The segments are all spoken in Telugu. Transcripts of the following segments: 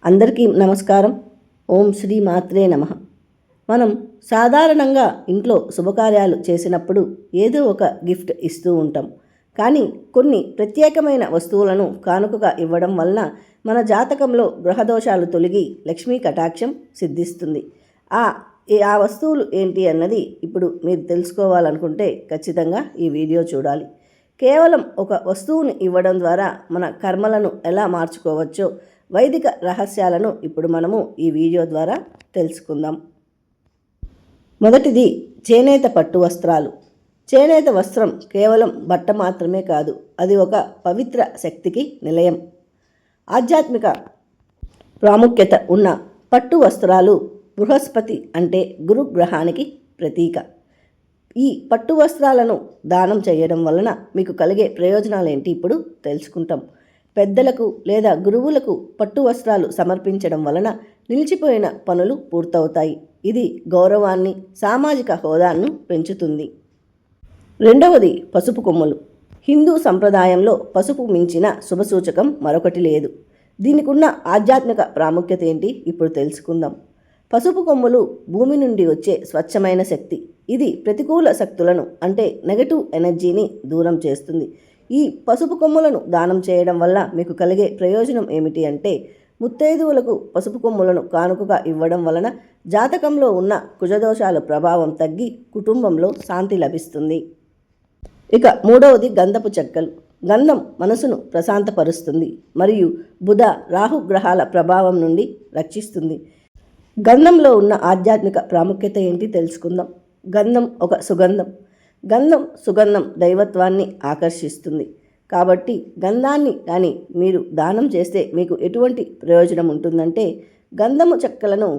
అందరికీ నమస్కారం. ఓం శ్రీ మాత్రే నమః. మనం సాధారణంగా ఇంట్లో శుభకార్యాలు చేసినప్పుడు ఏదో ఒక గిఫ్ట్ ఇస్తూ ఉంటాం. కానీ కొన్ని ప్రత్యేకమైన వస్తువులను కానుకగా ఇవ్వడం వలన మన జాతకంలో గ్రహదోషాలు తొలగి లక్ష్మీ కటాక్షం సిద్ధిస్తుంది. ఆ వస్తువులు ఏంటి అన్నది ఇప్పుడు మీరు తెలుసుకోవాలనుకుంటే ఖచ్చితంగా ఈ వీడియో చూడాలి. కేవలం ఒక వస్తువుని ఇవ్వడం ద్వారా మన కర్మలను ఎలా మార్చుకోవచ్చో వైదిక రహస్యాలను ఇప్పుడు మనము ఈ వీడియో ద్వారా తెలుసుకుందాం. మొదటిది చేనేత పట్టు వస్త్రాలు. చేనేత వస్త్రం కేవలం బట్ట మాత్రమే కాదు, అది ఒక పవిత్ర శక్తికి నిలయం. ఆధ్యాత్మిక ప్రాముఖ్యత ఉన్న పట్టు వస్త్రాలు బృహస్పతి అంటే గురుగ్రహానికి ప్రతీక. ఈ పట్టు వస్త్రాలను దానం చేయడం వలన మీకు కలిగే ప్రయోజనాలు ఏంటి ఇప్పుడు తెలుసుకుంటాం. పెద్దలకు లేదా గురువులకు పట్టు వస్త్రాలు సమర్పించడం వలన నిలిచిపోయిన పనులు పూర్తవుతాయి. ఇది గౌరవాన్ని, సామాజిక హోదాను పెంచుతుంది. రెండవది పసుపు కొమ్ములు. హిందూ సంప్రదాయంలో పసుపు మించిన శుభసూచకం మరొకటి లేదు. దీనికి ఉన్న ఆధ్యాత్మిక ప్రాముఖ్యత ఏంటి ఇప్పుడు తెలుసుకుందాం. పసుపు కొమ్ములు భూమి నుండి వచ్చే స్వచ్ఛమైన శక్తి. ఇది ప్రతికూల శక్తులను అంటే నెగటివ్ ఎనర్జీని దూరం చేస్తుంది. ఈ పసుపు కొమ్ములను దానం చేయడం వల్ల మీకు కలిగే ప్రయోజనం ఏమిటి అంటే, ముత్తైదువులకు పసుపు కొమ్ములను కానుకగా ఇవ్వడం వలన జాతకంలో ఉన్న కుజదోషాల ప్రభావం తగ్గి కుటుంబంలో శాంతి లభిస్తుంది. ఇక మూడవది గంధపు చెక్కలు. గంధం మనసును ప్రశాంతపరుస్తుంది మరియు బుధ, రాహు గ్రహాల ప్రభావం నుండి రక్షిస్తుంది. గంధంలో ఉన్న ఆధ్యాత్మిక ప్రాముఖ్యత ఏంటి తెలుసుకుందాం. గంధం ఒక సుగంధం. సుగంధం దైవత్వాన్ని ఆకర్షిస్తుంది. కాబట్టి గంధాన్ని కానీ మీరు దానం చేస్తే మీకు ఎటువంటి ప్రయోజనం ఉంటుందంటే, గంధము చెక్కలను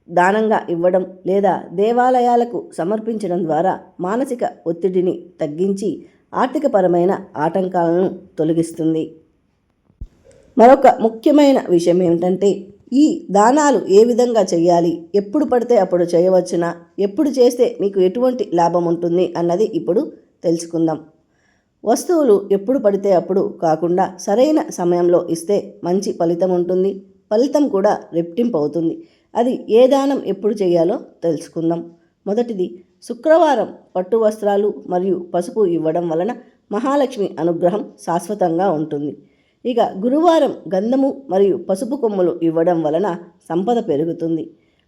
దానంగా ఇవ్వడం లేదా దేవాలయాలకు సమర్పించడం ద్వారా మానసిక ఒత్తిడిని తగ్గించి ఆర్థికపరమైన ఆటంకాలను తొలగిస్తుంది. మరొక ముఖ్యమైన విషయం ఏమిటంటే, ఈ దానాలు ఏ విధంగా చేయాలి, ఎప్పుడు పడితే అప్పుడు చేయవచ్చునా, ఎప్పుడు చేస్తే మీకు ఎటువంటి లాభం ఉంటుంది అన్నది ఇప్పుడు తెలుసుకుందాం. వస్తువులు ఎప్పుడు పడితే అప్పుడు కాకుండా సరైన సమయంలో ఇస్తే మంచి ఫలితం ఉంటుంది. ఫలితం కూడా రెట్టింపు అవుతుంది. అది ఏ దానం ఎప్పుడు చేయాలో తెలుసుకుందాం. మొదటిది, శుక్రవారం పట్టు వస్త్రాలు మరియు పసుపు ఇవ్వడం వలన మహాలక్ష్మి అనుగ్రహం శాశ్వతంగా ఉంటుంది. ఇక గురువారం గంధము మరియు పసుపు కొమ్ములు ఇవ్వడం వలన సంపద పెరుగుతుంది.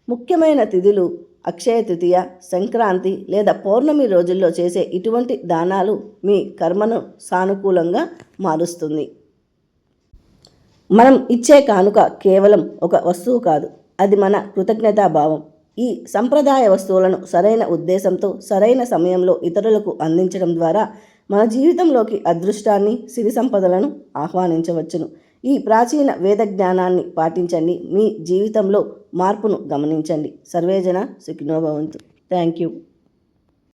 ముఖ్యమైన తిథులు అక్షయ తృతీయ, సంక్రాంతి లేదా పౌర్ణమి రోజుల్లో చేసే ఇటువంటి దానాలు మీ కర్మను సానుకూలంగా మారుస్తుంది. మనం ఇచ్చే కానుక కేవలం ఒక వస్తువు కాదు, అది మన కృతజ్ఞతాభావం. ఈ సంప్రదాయ వస్తువులను సరైన ఉద్దేశంతో సరైన సమయంలో ఇతరులకు అందించడం ద్వారా మన జీవితంలోకి అదృష్టాన్ని, సిరి సంపదలను ఆహ్వానించవచ్చును. ఈ ప్రాచీన వేద జ్ఞానాన్ని పాటించండి. మీ జీవితంలో మార్పును గమనించండి. సర్వేజన సుఖినో భవంతు. Thank you.